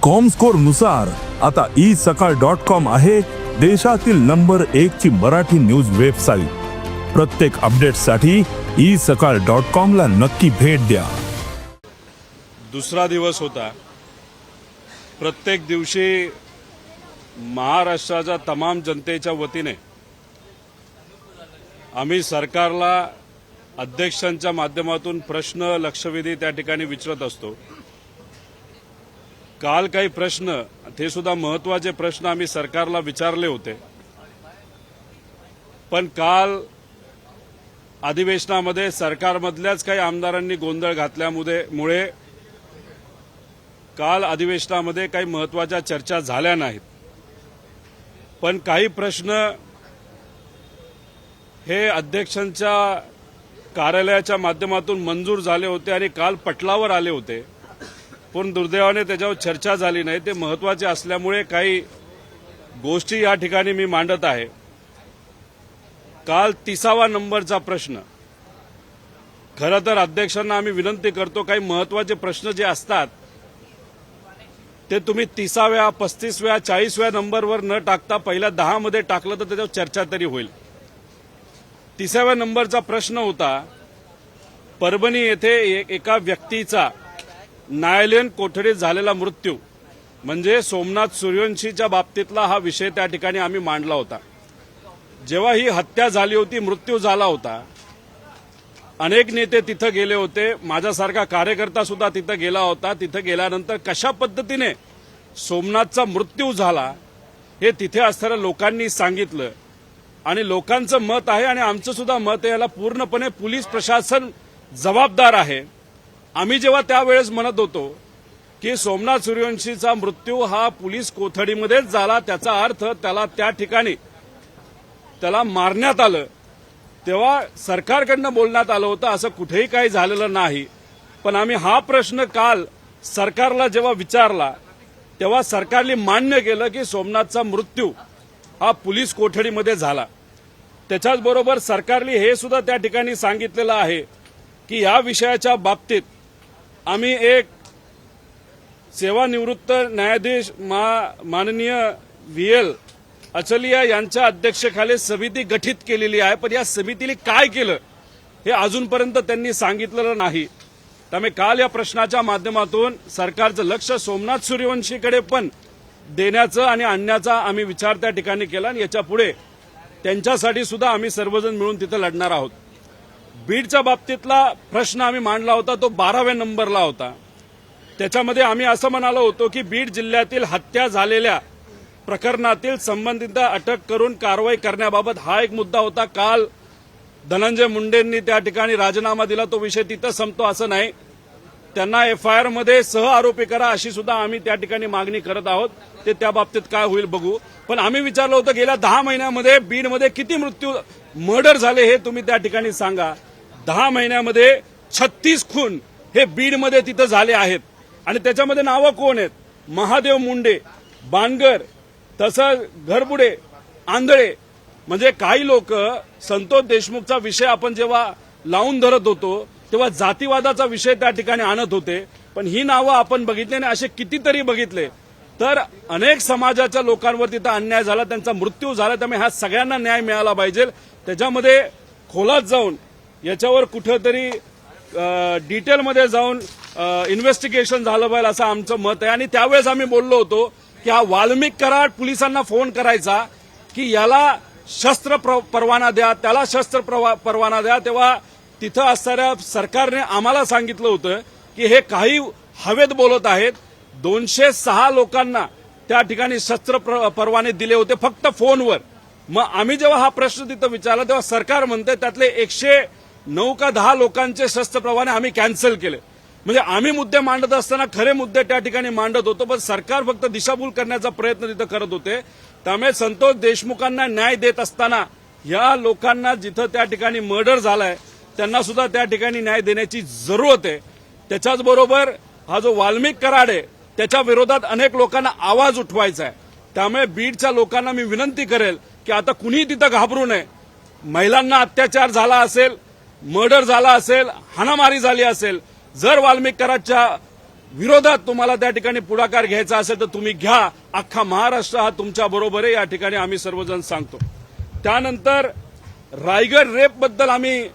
Comscore नुसार आता isakal.com आहे देशातील नंबर 1 ची मराठी न्यूज वेबसाईट। प्रत्येक अपडेटसाठी isakal.com ला नक्की भेट द्या। दुसरा दिवस होता। प्रत्येक दिवशी महाराष्ट्राच्या तमाम जनतेच्या वतीने आम्ही सरकारला अध्यक्षांच्या माध्यमातून प्रश्न लक्षवेधी त्या ठिकाणी विचारत असतो। काल काही प्रश्न ते सुद्धा महत्त्वाचे प्रश्न आम्ही सरकारला विचारले होते, पण काल अधिवेशनामध्ये सरकारमधल्याच काही आमदारांनी गोंधळ घातल्यामुळे काल अधिवेशनामध्ये काही महत्त्वाच्या चर्चा झाल्या नाहीत। पण काही प्रश्न हे अध्यक्षांच्या कार्यालयाच्या माध्यमातून मंजूर झाले होते आणि काल पटलावर आले होते, पण दुर्दैवाने त्याच्यावर चर्चा झाली नाही। ते महत्त्वाचे असल्यामुळे काही गोष्टी या ठिकाणी मी मांडत आहे। काल 30वा नंबरचा प्रश्न, खरं तर अध्यक्षांना आम्ही विनंती करतो, काही महत्त्वाचे प्रश्न जे असतात ते तुम्ही 30व्या 35व्या 40व्या नंबरवर न टाकता पहिल्या 10 मध्ये टाकलं तर त्याच्यावर चर्चा तरी होईल। 30व्या नंबरचा प्रश्न होता, परभणी येथे एका व्यक्तीचा न्यायालयीन कोठडीत झालेला मृत्यू, म्हणजे सोमनाथ सूर्यवंशीच्या बाबतीतला हा विषय त्या ठिकाणी आम्ही मांडला होता। जेव्हा ही हत्या झाली होती, मृत्यू झाला होता, अनेक नेते तिथं गेले होते, माझ्यासारखा कार्यकर्ता सुद्धा तिथं गेला होता। तिथं गेल्यानंतर कशा पद्धतीने सोमनाथचा मृत्यू झाला हे तिथे असणाऱ्या लोकांनी सांगितलं आणि लोकांचं मत आहे आणि आमचं सुद्धा मत आहे, याला पूर्णपणे पोलीस प्रशासन जबाबदार आहे। आम्ही जेव्हा त्यावेळेस म्हणत होतो की सोमनाथ सूर्यवंशीचा मृत्यू हा पोलीस कोठडीमध्येच झाला, त्याचा अर्थ त्याला त्या ठिकाणी त्याला मारण्यात आलं, तेव्हा सरकारकडनं बोलण्यात आलं होतं असं कुठेही काही झालेलं नाही। पण आम्ही हा प्रश्न काल सरकारला जेव्हा विचारला तेव्हा सरकारने मान्य केलं की सोमनाथचा मृत्यू हा पोलीस कोठडीमध्ये झाला। त्याच्याचबरोबर सरकारने हे सुद्धा त्या ठिकाणी सांगितलेलं आहे की या विषयाच्या बाबतीत आम्ही एक सेवानिवृत्त न्यायाधीश माननीय VL अचलिया यांच्या अध्यक्षतेखाली समिती गठीत केलेली आहे, पण या समितीने काय केलं हे अजूनपर्यंत त्यांनी सांगितलेलं नाही। त्यामुळे काल या प्रश्नाच्या माध्यमातून सरकारचं लक्ष सोमनाथ सूर्यवंशीकडे पण देण्याचं आणि आणण्याचा आम्ही विचार त्या ठिकाणी केला आणि याच्या पुढे त्यांच्यासाठी सुद्धा आम्ही सर्वजण मिळून तिथे लढणार आहोत। बीडच्या बाबतीतला प्रश्न आम्ही मांडला होता, तो 12व्या नंबरला होता। त्याच्यामध्ये आम्ही असं म्हणालो होतो की बीड जिल्ह्यातील हत्या झालेल्या प्रकरणातील संबंधितांना अटक करून कारवाई करण्याबाबत हा एक मुद्दा होता। काल धनंजय मुंडेंनी त्या ठिकाणी राजीनामा दिला, तो विषय तिथं संपतो असं नाही, त्यांना FIR मध्ये सह आरोपी करा अशी सुद्धा आम्ही त्या ठिकाणी मागणी करत आहोत। ते त्या बाबतीत काय होईल बघू। पण आम्ही विचारलं होतं गेल्या 10 महिन्यामध्ये बीडमध्ये किती मर्डर झाले हे तुम्ही त्या ठिकाणी सांगा। 10 महिन्यामध्ये 36 खून हे बीडमध्ये तिथं झाले आहेत आणि त्याच्यामध्ये नावं कोण आहेत? महादेव मुंडे, बाणगर, तसंच घरबुडे, आंधळे, म्हणजे काही लोक संतोष देशमुखचा विषय आपण जेव्हा लावून धरत होतो तेव्हा जातीवादाचा विषय त्या ठिकाणी आणत होते, पण ही नावं आपण बघितले आणि असे कितीतरी बघितले तर अनेक समाजाच्या लोकांवर तिथं अन्याय झाला, त्यांचा मृत्यू झाला। त्यामुळे ह्या सगळ्यांना न्याय मिळाला पाहिजे। त्याच्यामध्ये खोलात जाऊन याच्यावर कुठेतरी डिटेलमध्ये जाऊन इन्व्हेस्टिगेशन झालं पाहिजे असं आमचं मत आहे। आणि त्यावेळेस आम्ही बोललो होतो की हा वाल्मिक कराड पोलिसांना फोन करायचा की याला शस्त्र परवाना द्या, त्याला शस्त्र परवाना द्या, तेव्हा तिथं असणाऱ्या सरकारने आम्हाला सांगितलं होतं की हे काही हवेत बोलत आहेत। 206 लोकांना त्या ठिकाणी शस्त्र परवाने दिले होते फक्त फोनवर। मग आम्ही जेव्हा हा प्रश्न तिथं विचारला तेव्हा सरकार म्हणते त्यातले 109 का 10 लोकांचे शस्त्र परवाने आम्ही कॅन्सल केले। म्हणजे आम्ही मुद्दे मांडत असताना खरे मुद्दे त्या ठिकाणी मांडत होतो, पण सरकार फक्त दिशाभूल करण्याचा प्रयत्न तिथं करत होते। त्यामुळे संतोष देशमुखांना न्याय देत असताना या लोकांना जिथं त्या ठिकाणी मर्डर झालाय त्यांना सुद्धा त्या ठिकाणी न्याय देण्याची जरूरत आहे। त्याच्याचबरोबर हा जो वाल्मिक कराड आहे त्याच्या विरोधात अनेक लोकांना आवाज उठवायचा आहे। त्यामुळे बीडच्या लोकांना मी विनंती करेल की आता कुणी तिथं घाबरू नये। महिलांना अत्याचार झाला असेल, मर्डर झाला असेल, हाणामारी झाली असेल, जर वाल्मिक कराडच्या विरोधात तुम्हाला त्या ठिकाणी पुढाकार घ्यायचा असेल तर तुम्ही घ्या. अख्खा महाराष्ट्र हा तुमच्या बरोबर आहे, या ठिकाणी आम्ही सर्वजण सांगतो. त्यानंतर रायगड रेप बद्दल आम्ही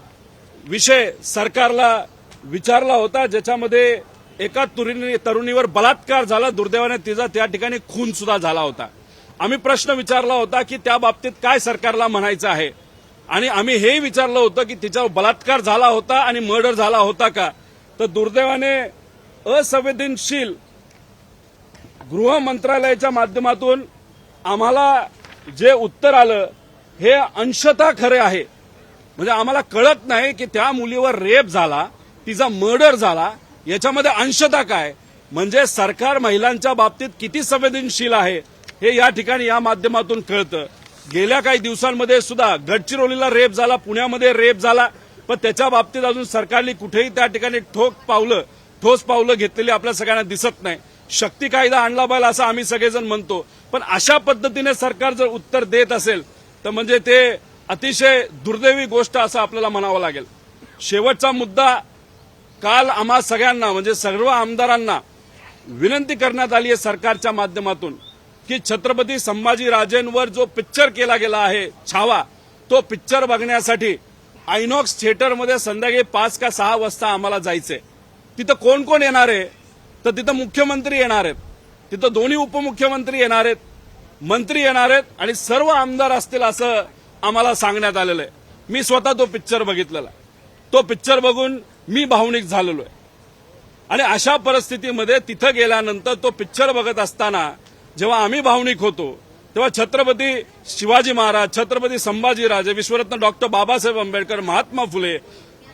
विषय सरकारला विचारला होता, ज्याच्यामध्ये एका तरुणीवर बलात्कार झाला. दुर्दैवाने तिचा त्या ठिकाणी खून सुद्धा झाला होता. आम्ही प्रश्न विचारला होता की त्या बाबतीत काय सरकारला म्हणायचं आहे, आणि आम्ही हेही विचारलं होतं की तिच्यावर बलात्कार झाला होता आणि मर्डर झाला होता का. तर दुर्दैवाने असंवेदनशील गृह मंत्रालयाच्या माध्यमातून आम्हाला जे उत्तर आलं हे अंशतः खरे आहे. म्हणजे आम्हाला कळत नाही की त्या मुलीवर रेप झाला, तिचा मर्डर झाला, याच्यामध्ये अंशतः काय. म्हणजे सरकार महिलांच्या बाबतीत किती संवेदनशील आहे हे या ठिकाणी या माध्यमातून कळतं. गेल्या काही दिवसांमध्ये सुद्धा गडचिरोलीला रेप झाला, पुण्यामध्ये रेप झाला, पण त्याच्या बाबतीत अजून सरकारने कुठेही त्या ठिकाणी ठोस पावलं घेतलेली आपल्या सगळ्यांना दिसत नाही. शक्ती कायदा आणला पाहिजे असं आम्ही सगळेजण म्हणतो, पण अशा पद्धतीने सरकार जर उत्तर देत असेल तर म्हणजे ते अतिशय दुर्दैवी गोष्ट असं आपल्याला म्हणावं लागेल. शेवटचा मुद्दा, काल आम्हा सगळ्यांना म्हणजे सर्व आमदारांना विनंती करण्यात आली आहे सरकारच्या माध्यमातून की छत्रपती संभाजीराजेंवर जो पिक्चर केला गेला आहे छावा, तो पिक्चर बघण्यासाठी आयनॉक्स थिएटरमध्ये संध्याकाळी 5 का 6 वाजता आम्हाला जायचंय. तिथं कोण कोण येणार आहे, तर तिथं मुख्यमंत्री येणार आहेत, तिथं दोन्ही उपमुख्यमंत्री येणार आहेत, मंत्री येणार आहेत आणि सर्व आमदार असतील असं आम्हाला सांगण्यात आलेलं आहे. मी स्वतः तो पिक्चर बघितलेला, तो पिक्चर बघून मी भावनिक झालेलो आहे. आणि अशा परिस्थितीमध्ये तिथं गेल्यानंतर तो पिक्चर बघत असताना जेव्हा आम्ही भावनिक होतो तेव्हा छत्रपती शिवाजी महाराज, छत्रपती संभाजीराजे, विश्वरत्न डॉक्टर बाबासाहेब आंबेडकर, महात्मा फुले,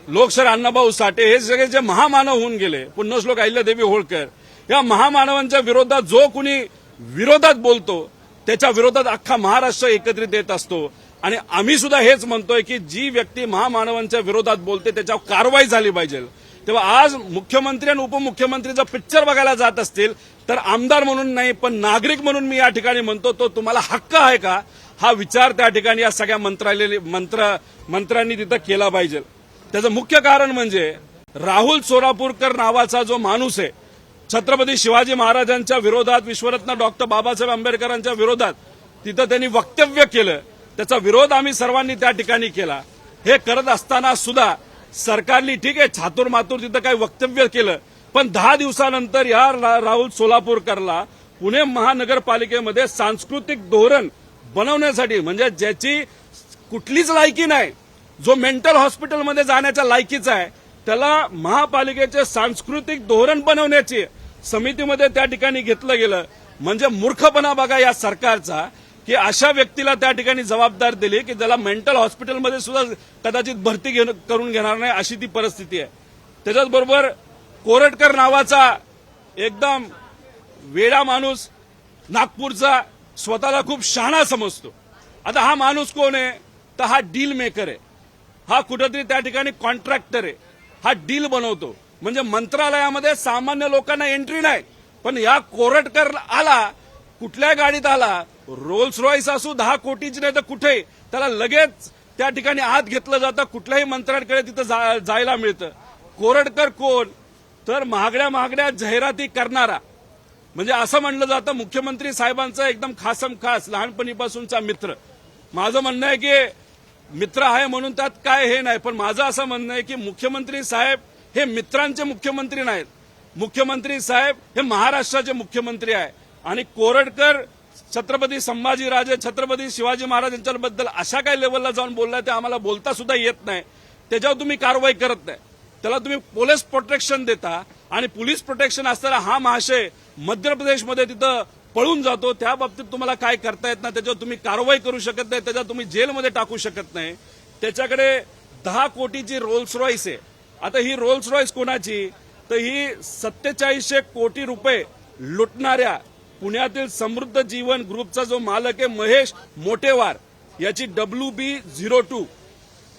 लोकशाहीर अण्णाभाऊ साठे हे सगळे जे महामानव होऊन गेले, पुण्यश्लोक अहिल्यादेवी होळकर, या महामानवांच्या विरोधात जो कुणी विरोधात बोलतो त्याच्या विरोधात अख्खा महाराष्ट्र एकत्रित येत असतो. आणि आम्ही सुद्धा हेच म्हणतोय की जी व्यक्ती महामानवांच्या विरोधात बोलते त्याच्यावर कारवाई झाली पाहिजे. तेव्हा आज मुख्यमंत्री आणि उपमुख्यमंत्री जर पिक्चर बघायला जात असतील तर आमदार म्हणून नाही पण नागरिक म्हणून मी या ठिकाणी म्हणतो, तो तुम्हाला हक्क आहे का, हा विचार त्या ठिकाणी या सगळ्या मंत्र्यांनी तिथं केला पाहिजे. त्याचं मुख्य कारण म्हणजे राहुल सोलापूरकर नावाचा जो माणूस आहे, छत्रपती शिवाजी महाराजांच्या विरोधात, विश्वरत्न डॉक्टर बाबासाहेब आंबेडकरांच्या विरोधात तिथं त्यांनी वक्तव्य केलं, त्याचा विरोध आम्ही सर्वांनी त्या ठिकाणी केला. हे करत असताना सुद्धा सरकारने ठीक आहे छातूरमातूर तिथं काही वक्तव्य केलं, पण 10 दिवसानंतर या राहुल सोलापूरकरला पुणे महानगरपालिकेमध्ये सांस्कृतिक धोरण बनवण्यासाठी, म्हणजे ज्याची कुठलीच लायकी नाही, जो मेंटल हॉस्पिटलमध्ये जाण्याच्या लायकीचा आहे, त्याला महापालिकेचे सांस्कृतिक धोरण बनवण्याची समितीमध्ये त्या ठिकाणी घेतलं गेलं. म्हणजे मूर्खपणा बघा या सरकारचा की अशा व्यक्तीला त्या ठिकाणी जबाबदार दिली की ज्याला मेंटल हॉस्पिटलमध्ये सुद्धा कदाचित भरती करून घेणार नाही अशी ती परिस्थिती आहे. त्याच्याचबरोबर कोरटकर नावाचा एकदम वेडा माणूस, नागपूरचा, स्वतःला खूप शहाणा समजतो. आता हा माणूस कोण आहे, तर हा डील मेकर आहे, हा कुठेतरी त्या ठिकाणी कॉन्ट्रॅक्टर आहे, हा डील बनवतो. म्हणजे मंत्रालयामध्ये सामान्य लोकांना एंट्री नाही, पण या कोरटकर आला, कुठल्या गाडीत आला, रोल्स रॉयस असू 10 कोटीची नाही तर कुठे, त्याला लगेच त्या ठिकाणी आत घेतलं जातं, कुठल्याही मंत्र्यांकडे तिथं जायला मिळतं. कोरटकर कोण, तर महागड्या जाहिराती करणारा. म्हणजे असं म्हणलं जातं मुख्यमंत्री साहेबांचा एकदम खासम खास लहानपणीपासूनचा मित्र. माझं म्हणणं आहे की मित्र आहे म्हणून त्यात काय हे नाही, पण माझं असं म्हणणं आहे की मुख्यमंत्री साहेब हे मित्रांचे मुख्यमंत्री नाहीत, मुख्यमंत्री साहेब हे महाराष्ट्राचे मुख्यमंत्री आहे. आणि कोरटकर छत्रपती संभाजीराजे, छत्रपती शिवाजी महाराज यांच्याबद्दल अशा काही लेवलला जाऊन बोललाय ते आम्हाला बोलता सुद्धा येत नाही. त्याच्यावर तुम्ही कारवाई करत नाही, त्याला तुम्ही पोलीस प्रोटेक्शन देता, आणि पोलीस प्रोटेक्शन असताना हा महाशय मध्य प्रदेशमध्ये तिथं पळून जातो. त्या बाबतीत तुम्हाला काय करता येत नाही, त्याच्यावर तुम्ही कारवाई करू शकत नाही, त्याच्यावर तुम्ही जेलमध्ये टाकू शकत नाही. त्याच्याकडे 10 कोटीची रोल्स रॉयस आहे. आता ही रोल्स रॉयस कोणाची, तर ही 4700 कोटी रुपये लुटणाऱ्या पुण्यातील समृद्ध जीवन ग्रुपचा जो मालक आहे महेश मोटेवार, याची WB02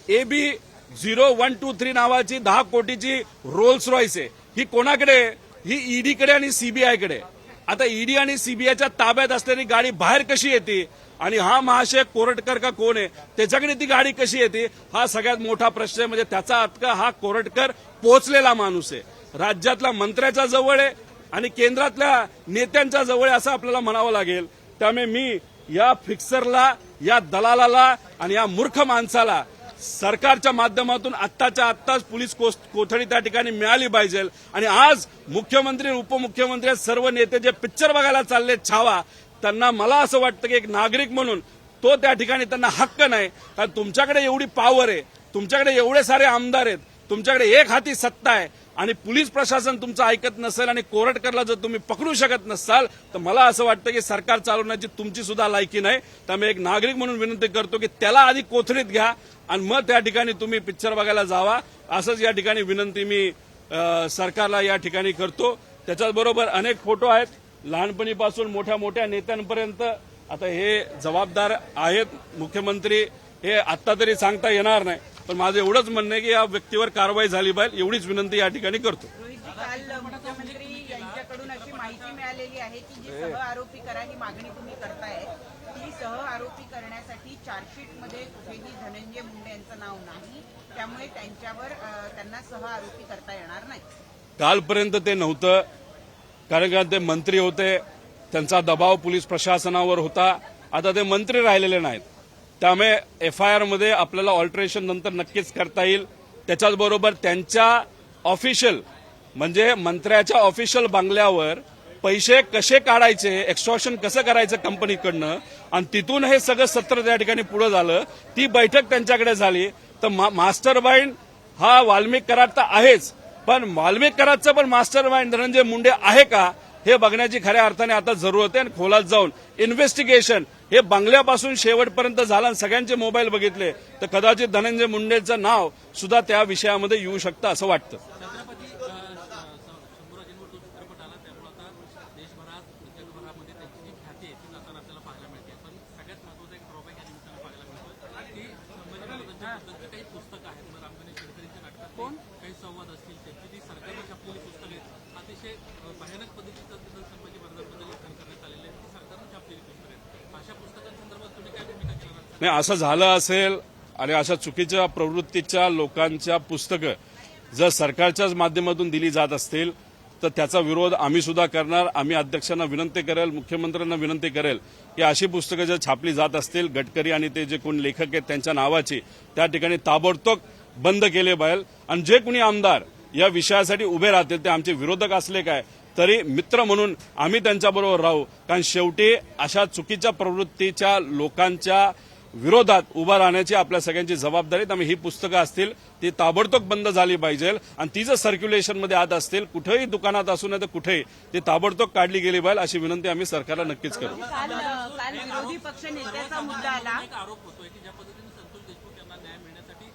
AB0123 नावाची 10 कोटीची रोल्स रॉयस आहे. ही कोणाकडे, ही ईडीकडे आणि सीबीआयकडे. आता ईडी आणि सीबीआयच्या ताब्यात असलेली गाडी बाहेर कशी येते, आणि हा महाशय कोरटकर का कोण आहे त्याच्याकडे ती गाडी कशी येते, हा सगळ्यात मोठा प्रश्न आहे. म्हणजे त्याचा अर्थ हा कोरटकर पोहोचलेला माणूस आहे, राज्यातल्या मंत्र्याच्या जवळ आहे, आणि केंद्रातल्या नेत्यांच्या जवळ आहे असं आपल्याला म्हणावं लागेल. त्यामुळे मी या फिक्सरला, या दलालाला आणि या मूर्ख माणसाला सरकारच्या माध्यमातून आत्ताच्या आत्ताच पोलीस कोठडी त्या ठिकाणी मिळाली पाहिजे. आणि आज मुख्यमंत्री, उपमुख्यमंत्री, सर्व नेते जे पिक्चर बघायला चालले छावा, त्यांना मला असं वाटतं की एक नागरिक म्हणून तो त्या ठिकाणी त्यांना हक्क नाही. कारण तुमच्याकडे एवढी पॉवर आहे, तुमच्याकडे एवढे सारे आमदार आहेत, तुमच्याकडे एक हाती सत्ता आहे आणि पोलीस प्रशासन तुमचं ऐकत नसेल आणि कोरटकरला जर तुम्ही पकडू शकत नसाल तर मला असं वाटतं की सरकार चालवण्याची तुमची सुद्धा लायकी नाही. त्यामुळे एक नागरिक म्हणून विनंती करतो की त्याला आधी कोठडीत घ्या आणि मग त्या ठिकाणी तुम्ही पिक्चर बघायला जावा. असंच या ठिकाणी विनंती मी सरकारला या ठिकाणी करतो. त्याच्याबरोबर अनेक फोटो आहेत, लहानपणीपासून मोठ्या मोठ्या नेत्यांपर्यंत. आता हे जबाबदार आहेत मुख्यमंत्री, हे आत्ता तरी सांगता येणार नाही, पण माझं एवढंच म्हणणं आहे की या व्यक्तीवर कारवाई झाली पाहिजे, एवढीच विनंती या ठिकाणी करतो. रोहितजी, काल मुख्यमंत्री यांच्याकडून अशी माहिती मिळालेली आहे की जे सह आरोपी करा ही मागणी तुम्ही करताय, ती सह आरोपी करण्यासाठी चार्जशीटमध्ये कुठेही धनंजय मुंडे यांचं नाव नाही, त्यामुळे त्यांना सह आरोपी करता येणार नाही. कालपर्यंत ते नव्हतं, कारण का ते मंत्री होते, त्यांचा दबाव पोलीस प्रशासनावर होता. आता ते मंत्री राहिलेले नाहीत, त्यामुळे एफआयआर मध्ये आपल्याला ऑल्टरेशन नंतर नक्कीच करता येईल. त्याच्याचबरोबर त्यांच्या ऑफिशियल म्हणजे मंत्र्याच्या ऑफिशियल बंगल्यावर पैसे कसे काढायचे, एक्स्ट्रॉशन कसं करायचं कंपनीकडनं, आणि तिथून हे सगळं सत्र त्या ठिकाणी पुढे झालं. ती बैठक त्यांच्याकडे झाली. तर मास्टर माइंड हा वाल्मिक कराड तर आहेच, पण वाल्मिक कराडचं पण मास्टर माइंड धनंजय मुंडे आहे का हे बघण्याची खऱ्या अर्थाने आता जरूरत आहे. आणि खोलात जाऊन इन्व्हेस्टिगेशन हे बंगल्यापासून शेवटपर्यंत झालं आणि सगळ्यांचे मोबाईल बघितले तर कदाचित धनंजय मुंडेचं नाव सुद्धा त्या विषयामध्ये येऊ शकतं असं वाटतं. नाही, असं झालं असेल आणि अशा चुकीच्या प्रवृत्तीच्या लोकांच्या पुस्तकं जर सरकारच्याच माध्यमातून दिली जात असतील तर त्याचा विरोध आम्ही सुद्धा करणार. आम्ही अध्यक्षांना विनंती करेल, मुख्यमंत्र्यांना विनंती करेल की अशी पुस्तकं जर छापली जात असतील गडकरी आणि ते जे कोण लेखक आहेत त्यांच्या नावाची, त्या ठिकाणी ताबडतोब बंद केले पाहिजे. आणि जे कोणी आमदार या विषयासाठी उभे राहतील ते आमचे विरोधक असले काय तरी मित्र म्हणून आम्ही त्यांच्याबरोबर राहू. कारण शेवटी अशा चुकीच्या प्रवृत्तीच्या लोकांच्या विरोधात उभा राहण्याची आपल्या सगळ्यांची जबाबदारी. त्यामुळे ही पुस्तकं असतील ती ताबडतोब बंद झाली पाहिजे आणि ती जर सर्क्युलेशनमध्ये आत असतील कुठेही दुकानात असू नये तर कुठेही ती ताबडतोब काढली गेली पाहिजे अशी विनंती आम्ही सरकारला नक्कीच करू. काल विरोधी पक्ष नेत्याचा मुद्दा आला. आरोप होतोय की ज्या पद्धतीने संतोष देशमुख यांना न्याय मिळण्यासाठी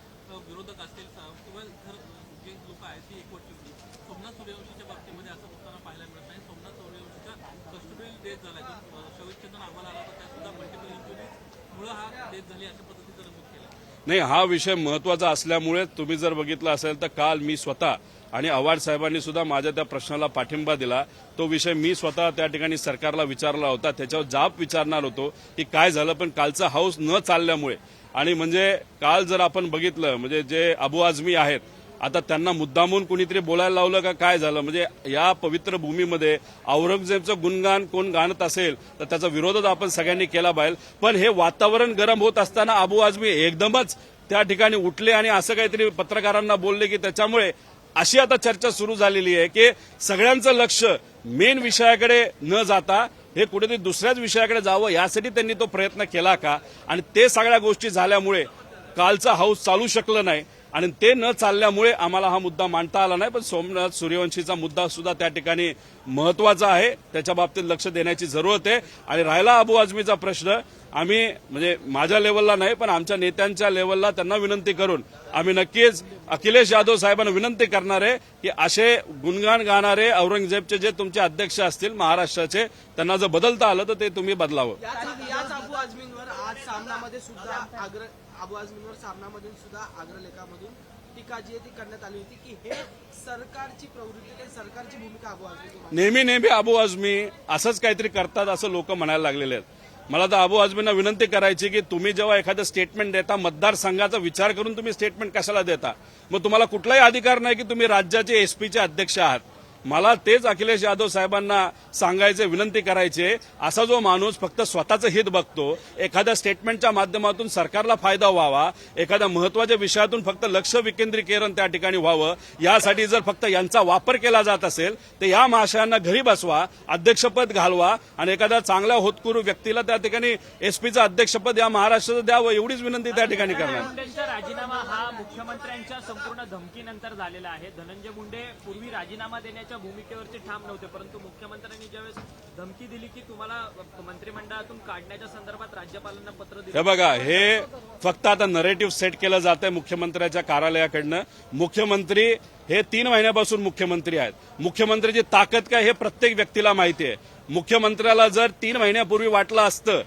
विरोधक असतील किंवा जे लोक आहेत ती एकवटली होती. सोमनाथ सूर्यवंशीच्या बाबतीमध्ये असं होताना पाहायला मिळत नाही. सोमनाथ सूर्यवंशीचा कस्टोडियल डेथ झाला, शवविच्छेदन अहवाल आला तर त्यात सुद्धा मल्टिपल इंजुरीमुळे हा डेथ झाली अशा पद्धतीचं नमूद केलं. नाही, हा विषय महत्वाचा असल्यामुळे तुम्ही जर बघितलं असेल तर काल मी स्वतः आणि आव्हाड साहेबांनी सुद्धा माझ्या त्या प्रश्नाला पाठिंबा दिला. तो विषय मी स्वतः त्या ठिकाणी सरकारला विचारला होता, त्याच्यावर जाब विचारणार होतो की काय झालं. पण कालचा हाऊस न चालल्यामुळे आणि म्हणजे काल जर आपण बघितलं म्हणजे जे अबू आझमी आहेत आता त्यांना मुद्दामून कुणीतरी बोलायला लावलं का काय झालं. म्हणजे या पवित्र भूमीमध्ये औरंगजेबचं गुणगान कोण गाणत असेल तर त्याचा विरोधच आपण सगळ्यांनी केला पाहिजे. पण हे वातावरण गरम होत असताना अबू आझमी एकदमच त्या ठिकाणी उठले आणि असं काहीतरी पत्रकारांना बोलले की त्याच्यामुळे अशी आता चर्चा सुरू झालेली आहे की सगळ्यांचं लक्ष मेन विषयाकडे न जाता हे कुठेतरी दुसऱ्याच विषयाकडे जावं यासाठी त्यांनी तो प्रयत्न केला का. आणि ते सगळ्या गोष्टी झाल्यामुळे कालचा हाऊस चालू शकलं नाही आणि ते न चालल्यामुळे आम्हाला हा मुद्दा मांडता आला नाही. पण सोमनाथ सूर्यवंशीचा मुद्दा सुद्धा त्या ठिकाणी महत्वाचा आहे, त्याच्या बाबतीत लक्ष देण्याची जरूरत आहे. आणि राहिला अबू आझमीचा प्रश्न, आम्ही म्हणजे माझ्या लेवलला नाही पण आमच्या नेत्यांच्या लेवलला त्यांना विनंती करून आम्ही नक्कीच अखिलेश यादव साहेबांना विनंती करणार आहे की असे गुणगान गाणारे औरंगजेबचे जे तुमचे अध्यक्ष असतील महाराष्ट्राचे त्यांना जर बदलता आलं तर ते तुम्ही बदलावं. याच अबू आझमींवर आज सामनामध्ये सुद्धा अबू आझमींवर सामनामध्ये सुद्धा अग्रलेखामधून टीका जी आहे ती करण्यात आली होती की हे सरकारची प्रवृत्ती, सरकारची भूमिका अबू आझमी नेहमी अबू आझमी असंच काहीतरी करतात असं लोक म्हणायला लागलेले आहेत. मला तर अबू आझमींना विनंती करायची की तुम्ही जेव्हा एखादं स्टेटमेंट देता मतदारसंघाचा विचार करून तुम्ही स्टेटमेंट कशाला देता. मग तुम्हाला कुठलाही अधिकार नाही की तुम्ही राज्याचे एसपीचे अध्यक्ष आहात मला तेच अखिलेश यादव साहेबांना सांगायचे, विनंती करायचे, असा जो माणूस फक्त स्वतःचं हित बघतो, एखाद्या स्टेटमेंटच्या माध्यमातून सरकारला फायदा व्हावा, एखाद्या महत्वाच्या विषयातून फक्त लक्ष विकेंद्रीकरण त्या ठिकाणी व्हावं, यासाठी जर फक्त यांचा वापर केला जात असेल तर या महाशयांना घरी बसवा, अध्यक्षपद घालवा आणि एखाद्या चांगल्या होतकरू व्यक्तीला त्या ठिकाणी एसपीचं अध्यक्षपद या महाराष्ट्राचं द्यावं, एवढीच विनंती त्या ठिकाणी करणार. मुंडेंचा राजीनामा हा मुख्यमंत्र्यांच्या संपूर्ण धमकीनंतर झालेला आहे. धनंजय मुंडे पूर्वी राजीनामा देण्याच्या भूमिकेवरचे ठाम नव्हते, परंतु मुख्यमंत्र्यांनी ज्यावेळेस धमकी दिली की तुम्हाला मंत्रिमंडळातून काढण्याच्या संदर्भात राज्यपालांना पत्र दिलं. हे बघा, हे फक्त आता नरेटिव्ह सेट केलं जात आहे मुख्यमंत्र्यांच्या कार्यालयाकडनं. मुख्यमंत्री हे 3 महिन्यापासून मुख्यमंत्री आहेत. मुख्यमंत्र्याची ताकद काय हे प्रत्येक व्यक्तीला माहिती आहे. मुख्यमंत्र्याला जर 3 महिन्यापूर्वी वाटलं असतं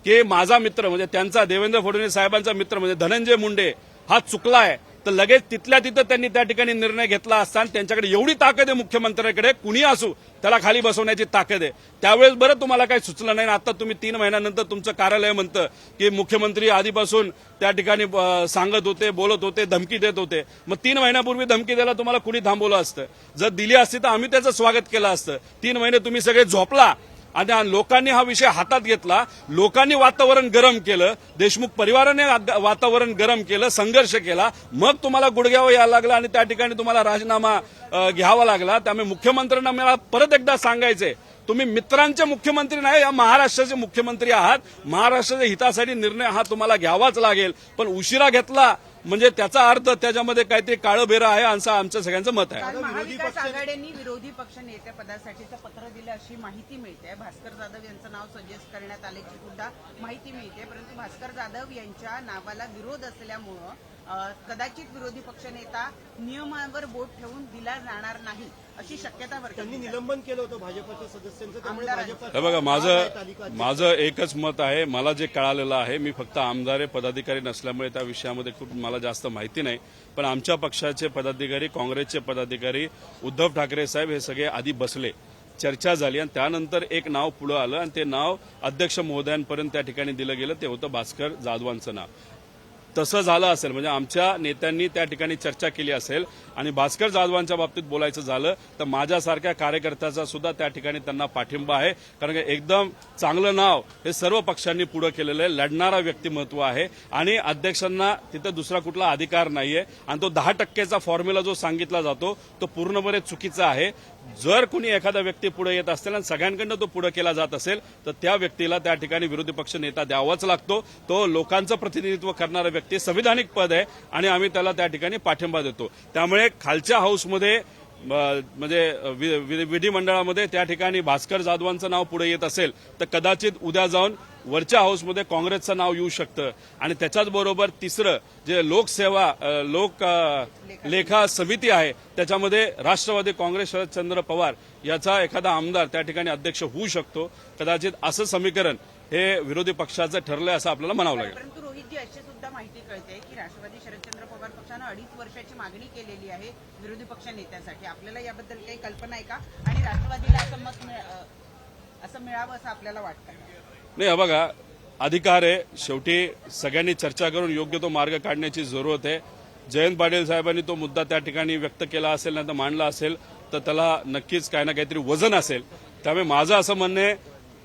की माझा मित्र म्हणजे त्यांचा देवेंद्र फडणवीस साहेबांचा मित्र म्हणजे धनंजय मुंडे हा चुकलाय, तर लगेच तिथल्या तिथं त्यांनी त्या ठिकाणी निर्णय घेतला असता. आणि त्यांच्याकडे एवढी ताकद आहे मुख्यमंत्र्यांकडे, कुणी असू त्याला खाली बसवण्याची ताकद आहे. त्यावेळेस बरं तुम्हाला काही सुचलं नाही. आता तुम्ही 3 महिन्यानंतर तुमचं कार्यालय म्हणतं की मुख्यमंत्री आधीपासून त्या ठिकाणी सांगत होते, बोलत होते, धमकी देत होते. मग 3 महिन्यापूर्वी धमकी द्यायला तुम्हाला कुणी थांबवलं असतं? जर दिली असती तर आम्ही त्याचं स्वागत केलं असतं. 3 महिने तुम्ही सगळे झोपला आणि लोकांनी हा विषय हातात घेतला, लोकांनी वातावरण गरम केलं, देशमुख परिवाराने वातावरण गरम केलं, संघर्ष केला, मग तुम्हाला गुडघ्यावर यायला लागला आणि त्या ठिकाणी तुम्हाला राजीनामा घ्यावा लागला. त्यामुळे मुख्यमंत्र्यांना मला परत एकदा सांगायचंय, तुम्ही मित्रांचे मुख्यमंत्री नाही, या महाराष्ट्राचे मुख्यमंत्री आहात. महाराष्ट्राच्या हितासाठी निर्णय हा तुम्हाला घ्यावाच लागेल, पण उशिरा घेतला म्हणजे त्याचा अर्थ त्याच्यामध्ये काहीतरी काळं बेरं आहे असं आमचं सगळ्यांचं मत आहे. काल महाविकास आघाडीने विरोधी पक्ष नेतेपदासाठीचं पत्र दिलं अशी माहिती मिळते. भास्कर जाधव यांचं नाव सजेस्ट करण्यात आल्याची सुद्धा माहिती मिळते, परंतु भास्कर जाधव यांच्या नावाला विरोध असल्यामुळं कदाचित विरोधी पक्षनेता नियमावर बोट ठेवून दिला जाणार नाही अशी शक्यता त्यांनी निलंबन केलं होतं भाजपच्या सदस्यांचं, त्यामुळे भाजप. हे बघा, माझं एकच मत आहे. मला जे कळालेलं आहे, मी फक्त आमदार पदाधिकारी नसल्यामुळे त्या विषयामध्ये खूप मला जास्त माहिती नाही, पण आमच्या पक्षाचे पदाधिकारी, काँग्रेसचे पदाधिकारी, उद्धव ठाकरे साहेब हे सगळे आधी बसले, चर्चा झाली आणि त्यानंतर एक नाव पुढे आलं आणि ते नाव अध्यक्ष महोदयांपर्यंत त्या ठिकाणी दिलं गेलं. ते होतं भास्कर जाधवांचं नाव. तसं झालं असेल म्हणजे आमच्या नेत्यांनी त्या ठिकाणी चर्चा केली असेल आणि भास्कर जाधवांच्या बाबतीत बोलायचं झालं तर माझ्यासारख्या कार्यकर्त्याचा सुद्धा त्या ठिकाणी त्यांना पाठिंबा आहे. कारण की एकदम चांगलं नाव हे सर्व पक्षांनी पुढे केलेलं आहे, लढणारा व्यक्तिमत्व आहे आणि अध्यक्षांना तिथं दुसरा कुठला अधिकार नाहीये. आणि तो 10% फॉर्म्युला जो सांगितला जातो तो पूर्णपणे चुकीचा आहे. जर कुणी एखादा व्यक्ती पुढे येत असेल आणि सगळ्यांकडनं तो पुढे केला जात असेल तर त्या व्यक्तीला त्या ठिकाणी विरोधी पक्ष नेता द्यावाच लागतो. तो लोकांचं प्रतिनिधित्व करणारा व्यक्ती, संविधानिक पद आहे आणि आम्ही त्याला त्या ठिकाणी पाठिंबा देतो. त्यामुळे खालच्या हाऊसमध्ये म्हणजे विधिमंडळामध्ये त्या ठिकाणी भास्कर जाधवांचं नाव पुढे येत असेल तर कदाचित उद्या जाऊन वरच्या हाऊसमध्ये काँग्रेसचं नाव येऊ शकतं. आणि त्याच्याच बरोबर तिसरं जे लोक लेखा समिती आहे त्याच्यामध्ये राष्ट्रवादी काँग्रेस शरदचंद्र पवार याचा एखादा आमदार त्या ठिकाणी अध्यक्ष होऊ शकतो. कदाचित असं समीकरण हे विरोधी पक्षाचं ठरलंय असं आपल्याला म्हणावं लागेल. परंतु रोहितजी, अशी सुद्धा माहिती कळते की राष्ट्रवादी शरदचंद्र पवार पक्षानं 2.5 वर्षाची मागणी केलेली आहे विरोधी पक्ष नेत्यासाठी. आपल्याला याबद्दल काही कल्पना आहे का? आणि राष्ट्रवादीला असं मिळावं असं आपल्याला वाटतं? नाही, बघा, अधिकार आहे. शेवटी सगळ्यांनी चर्चा करून योग्य तो मार्ग काढण्याची जरूरत आहे. जयंत पाटील साहेबांनी तो मुद्दा त्या ठिकाणी व्यक्त केला असेल नाही तर मांडला असेल तर त्याला नक्कीच काही ना काहीतरी वजन असेल. त्यामुळे माझं असं म्हणणं आहे,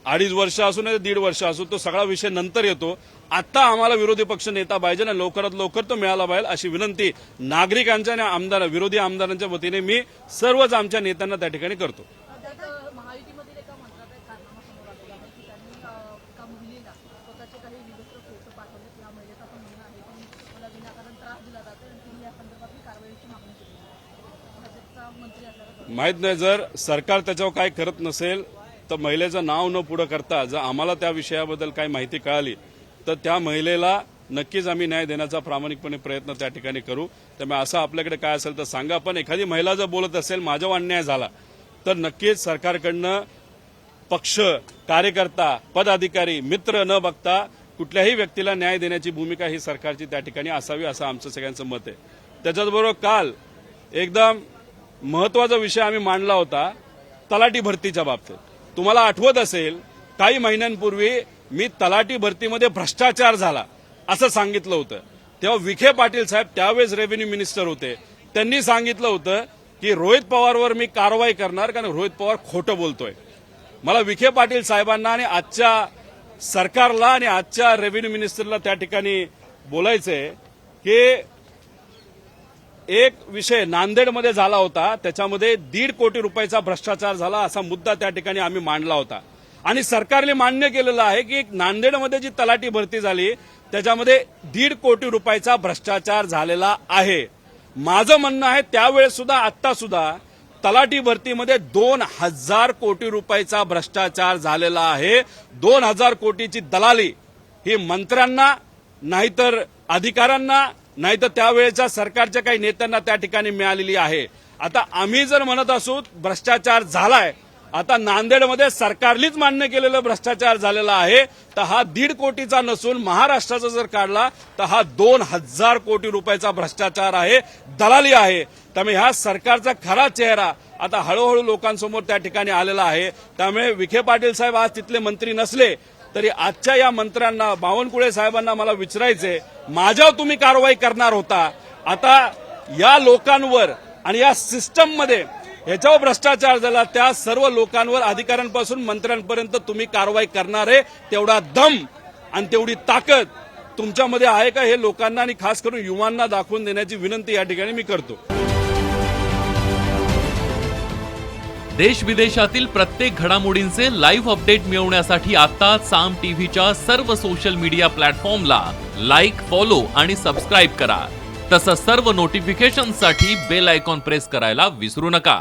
2.5 वर्ष असू नाही तर 1.5 वर्ष असू, तो सगळा विषय नंतर येतो. आता आम्हाला विरोधी पक्ष नेता पाहिजे आणि लवकरात लवकर तो मिळाला पाहिजे अशी विनंती नागरिकांच्या आणि विरोधी आमदारांच्या वतीने मी सर्वच आमच्या नेत्यांना त्या ठिकाणी करतो. महायुतीमधील एका मंत्र्याचा एक कारनामा समोर आलेला आहे की त्यांनी एका महिलेला स्वतःचे काही विविध फोटो पाठवले. या महिलेचा पण म्हणणं आहे की मला विनाकारण त्रास दिला जातो आणि तिने या संदर्भातली कारवाईची मागणी केली आहे. भाजपचा मंत्री असल्याचा माहित नाही, जर सरकार त्याच्यावर काय करत नसेल तर महिलेचं नाव न पुढे करता जर आम्हाला त्या विषयाबद्दल काही माहिती कळाली तर त्या महिलेला नक्कीच आम्ही न्याय देण्याचा प्रामाणिकपणे प्रयत्न त्या ठिकाणी करू. त्यामुळे असं आपल्याकडे काय असेल तर सांगा. पण एखादी महिला जर बोलत असेल माझ्यावर अन्याय झाला तर नक्कीच सरकारकडनं पक्ष, कार्यकर्ता, पदाधिकारी, मित्र न बघता कुठल्याही व्यक्तीला न्याय देण्याची भूमिका ही सरकारची त्या ठिकाणी असावी असं आमचं सगळ्यांचं मत आहे. त्याच्याचबरोबर काल एकदम महत्वाचा विषय आम्ही मांडला होता तलाठी भरतीच्या बाबतीत. तुम्हाला आठवत असेल काही महिन्यांपूर्वी मी तलाठी भरतीमध्ये भ्रष्टाचार झाला असं सांगितलं होतं. तेव्हा विखे पाटील साहेब त्यावेळेस रेव्हेन्यू मिनिस्टर होते, त्यांनी सांगितलं होतं की रोहित पवारवर मी कारवाई करणार कारण रोहित पवार खोटं बोलतोय. मला विखे पाटील साहेबांना आणि आजच्या सरकारला आणि आजच्या रेव्हेन्यू मिनिस्टरला त्या ठिकाणी बोलायचंय की एक विषय नांदेडमध्ये झाला होता, त्याच्यामध्ये 1.5 कोटी रुपयाचा भ्रष्टाचार झाला असा मुद्दा त्या ठिकाणी आम्ही मांडला होता आणि सरकारने मान्य केलेलं आहे की नांदेडमध्ये जी तलाठी भरती झाली त्याच्यामध्ये 1.5 कोटी रुपयाचा भ्रष्टाचार झालेला आहे. माझं म्हणणं आहे त्यावेळेस सुद्धा आता सुद्धा तलाठी भरतीमध्ये 2,000 कोटी रुपयाचा भ्रष्टाचार झालेला आहे. 2,000 कोटीची दलाली ही मंत्र्यांना नाहीतर अधिकाऱ्यांना नाहीतर त्यावेळेच्या सरकारच्या काही नेत्यांना त्या ठिकाणी मिळालेली आहे. आता आम्ही जर म्हणत असू भ्रष्टाचार झालाय, आता नांदेडमध्ये सरकारलीच मान्य केलेलं भ्रष्टाचार झालेला आहे, तर हा 1.5 कोटीचा नसून महाराष्ट्राचा जर काढला तर हा 2,000 कोटी रुपयाचा भ्रष्टाचार आहे, दलाली आहे. त्यामुळे ह्या सरकारचा खरा चेहरा आता हळूहळू लोकांसमोर त्या ठिकाणी आलेला आहे. त्यामुळे विखे पाटील साहेब आज तिथले मंत्री नसले तरी आजच्या या मंत्र्यांना बावनकुळे साहेबांना मला विचारायचंय, माझ्यावर तुम्ही कारवाई करणार होता, आता या लोकांवर आणि या सिस्टममध्ये ह्याच्यावर भ्रष्टाचार झाला त्या सर्व लोकांवर अधिकाऱ्यांपासून मंत्र्यांपर्यंत तुम्ही कारवाई करणार आहे, तेवढा दम आणि तेवढी ताकद तुमच्यामध्ये आहे का हे लोकांना आणि खास करून युवांना दाखवून देण्याची विनंती या ठिकाणी मी करतो. देश विदेशातील प्रत्येक घडामोडींचे लाईव्ह अपडेट मिळवण्यासाठी आता साम टीव्हीच्या सर्व सोशल मीडिया प्लॅटफॉर्मला लाईक, फॉलो आणि सबस्क्राईब करा. तसंच सर्व नोटिफिकेशनसाठी बेल आयकॉन प्रेस करायला विसरू नका.